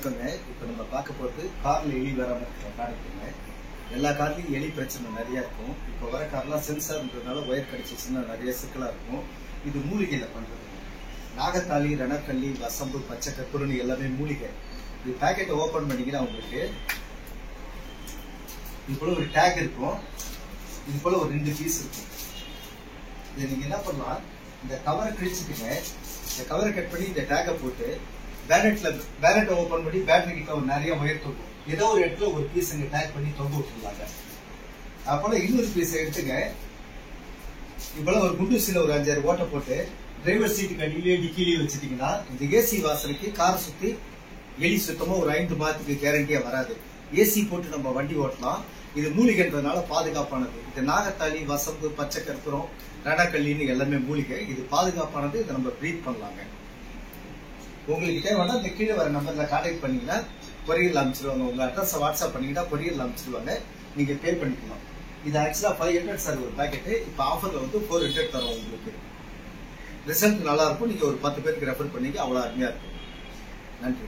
வணக்கங்க. இப்போ நம்ம பார்க்க போகிறது காரில் எலி வராமல் இருக்கிற காரணத்துங்க. எல்லா கார்லையும் எலி பிரச்சனை நிறையா இருக்கும். இப்போ வர கார்லாம் சென்சார்ன்றதுனால ஒயர் கடிச்சிச்சுன்னா நிறைய சிக்கலாக இருக்கும். இது மூலிகையில் பண்ணுறதுங்க. நாகத்தாளி, ரணக்கல்லி, வசம்பு, பச்சை கற்பூரணி எல்லாமே மூலிகை. இது பேக்கெட்டை ஓப்பன் பண்ணிங்கன்னா உங்களுக்கு இது போல் ஒரு டேக் இருக்கும். இது போல் ஒரு 2 பீஸ் இருக்கும். இதை நீங்கள் என்ன பண்ணலாம், இந்த கவரை கிழிச்சுட்டுங்க. இந்த கவரை கட் பண்ணி இந்த டேக்கை போட்டு பேனட்டை ஓப்பன் பண்ணி பேட்டரி கிட்ட ஒரு நிறைய ஒயர் தொங்கும். ஏதோ ஒரு இடத்துல ஒரு பீஸ் இங்க டேக் பண்ணி தொங்க விட்டுருலாங்க. அப்போல இன்னொரு பீஸ் எடுத்துங்க. இப்போல ஒரு குண்டூசில ஒரு 5-6 ஓட்டை போட்டு டிரைவர் சீட்டுக்கு அடியிலே டிக்கிலேயே வச்சுட்டீங்கன்னா இந்த ஏசி வாசலுக்கு கார் சுத்தி எலி சுத்தமா ஒரு 5 மாதத்துக்கு கேரண்டியா வராது. ஏசி போட்டு நம்ம வண்டி ஓட்டலாம். இது மூலிகைன்றதுனால பாதுகாப்பானது. இது நாகத்தாளி, வசம்பு, பச்சை கற்பூரம், ரணக்கல்லின்னு எல்லாமே மூலிகை. இது பாதுகாப்பானது. இதை நம்ம ப்ரீத் பண்ணலாங்க. உங்களுக்கு தேவைன்னா இந்த கீழே வர நம்பர்ல கான்டாக்ட் பண்ணீங்கன்னா கொரியர் அனுப்பிச்சிருவாங்க. உங்க அட்ரஸ் வாட்ஸ்அப் பண்ணீங்கன்னா கொரியர் அனுப்பிச்சிருவாங்க. நீங்க பே பண்ணிக்கலாம். இது ஆக்சுவலா 500 சார் ஒரு பேக்கெட். இப்போ ஆஃபர்ல வந்து 400 தரோம். உங்களுக்கு ரிசல்ட் நல்லா இருக்கும். நீங்க ஒரு 10 பேருக்கு ரெஃபர் பண்ணீங்க. அவ்வளவு அருமையா இருக்கும். நன்றி.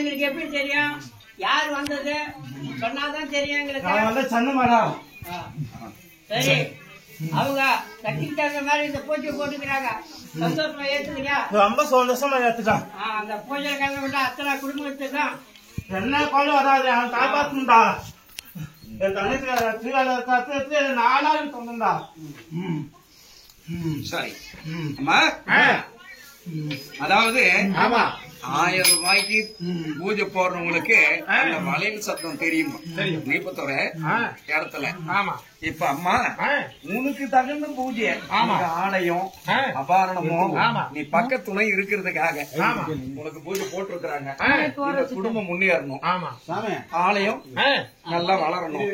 எங்களுக்கு எப்படி தெரியும்? யார் வந்தது சொன்னாதான் தெரியும் எங்களுக்கு. சரி, அவங்க கட்டிக்கிட்ட மாதிரி இந்த பூஜை போட்டுக்கிறாங்க. சந்தோஷமா ஏத்துக்கியா? ரொம்ப சந்தோஷமா ஏத்துட்டான். அந்த பூஜை கிழமை அத்தனை குடும்பத்துக்கு தான் என்ன கொண்டு வராது. அவன் காப்பாத்துண்டா. என் தங்கச்சி 4 சொந்தா. சரி அம்மா, அதாவது 1000 ரூபாய்க்கு பூஜை போடுறவங்களுக்கு அந்த வளையல் சத்தம் தெரியுமா? தீபத்தோட இடத்துல. இப்ப அம்மா, உனக்கு தகுந்த பூஜை ஆலயம் அபாரணமும் நீ பக்கத்துணை இருக்கிறதுக்காக உனக்கு பூஜை போட்டிருக்கிறாங்க. இந்த குடும்பம் முன்னேறணும், ஆலயம் நல்லா வளரணும்.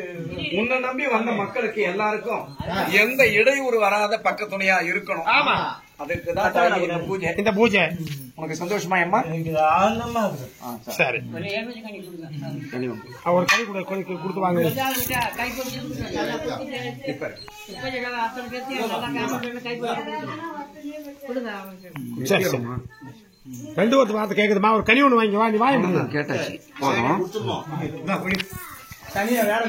உன்னை நம்பி வந்த மக்களுக்கு எல்லாருக்கும் எந்த இடையூறு வராத பக்கத்துணையா இருக்கணும். அதுக்குதான் இந்த பூஜை. உனக்கு சந்தோஷமா அம்மா? சரி, அவர் கை கொடுத்து வாங்க. சரி சரி, 2 வார்த்தை கேக்குதுமா. ஒரு கனி ஒண்ணு வாங்கி வா. நீ வாங்கி கேட்டாச்சு. தனியா வேலை.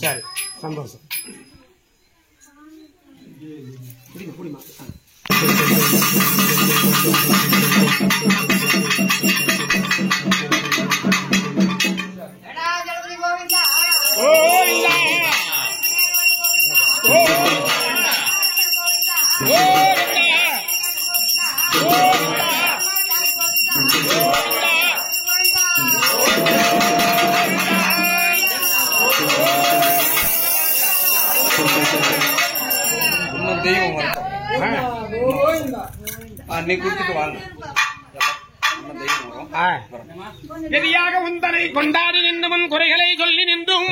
சரி, சந்தோஷம். இன்னும் தெய்வம் நீ கொடுத்துட்டு வாங்க. நெறியாக உந்தனை கொண்டாடி நின்றும் குறைகளை சொல்லி நின்றும்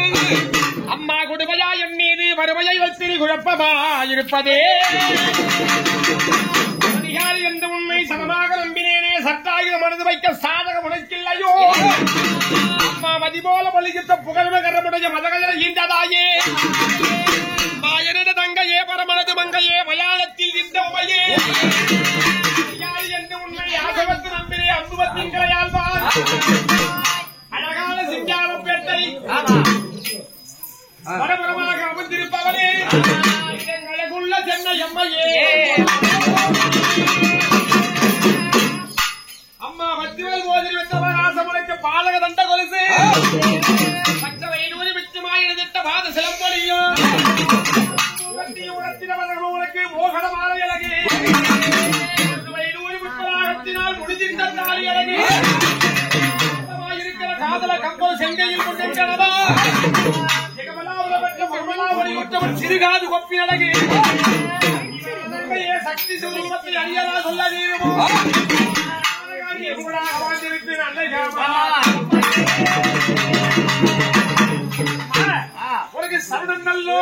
அம்மா கொடுமையா என் மீது வருவையை வைத்து குழப்பமா இருப்பதே என்று உண்மை சமமாக நம்பினேனே. சட்டாயுத மனது வைக்க சாதகம் உனக்கில்லையோ? அம்மா மதி போல பலிகித்த புகழ்மை கரமுடைய மதகஜல ஈண்டதாயே. மாயனது தங்கையே, பரமனது மங்கையே, மயானத்தில் இந்த உமையே என்று உண்மை ஆசவத்து நம்பினே. அம்புவத்தின் கலையால்வான் அழகான சிங்காரப்பேட்டை வடபுறமாக எங்களுக்குள்ள சென்னை எம்மையே அம்மா மத்தியல் போதில் வெற்றவராசமுனைக்கு பாலக தண்ட கொலுசு மற்ற வயலூரி மிச்சமாய் எழுதிட்ட பாத சிலம்பொலியும் உனக்கு மோகனமான இலகு வயலூரி முப்பதாகத்தினால் முடிஞ்சிருந்த தாலி இலகு இருக்கிற காதல கம்பல் செங்கையில் கொண்டிருக்கிறதா சிறுகாது கொப்பி அழகு சக்தி சுரூபத்தை அறியலா சொல்ல வேணுமோ உனக்கு சரணம் நல்லோ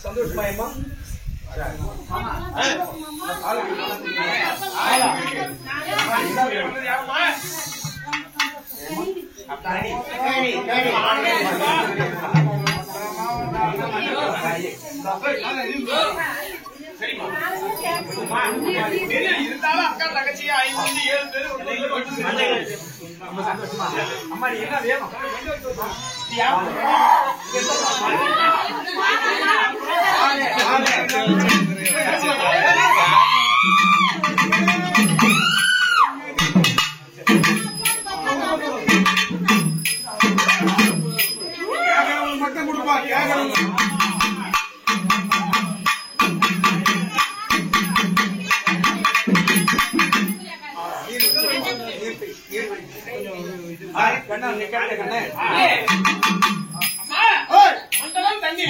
சந்தோஷமாயமா இருந்தாலும் அக்கா தங்கச்சியா 5 7 பேர் அம்மா நீ என்ன வேணும் மக்கள் கொடுப்பா மண்டலம் தண்ணி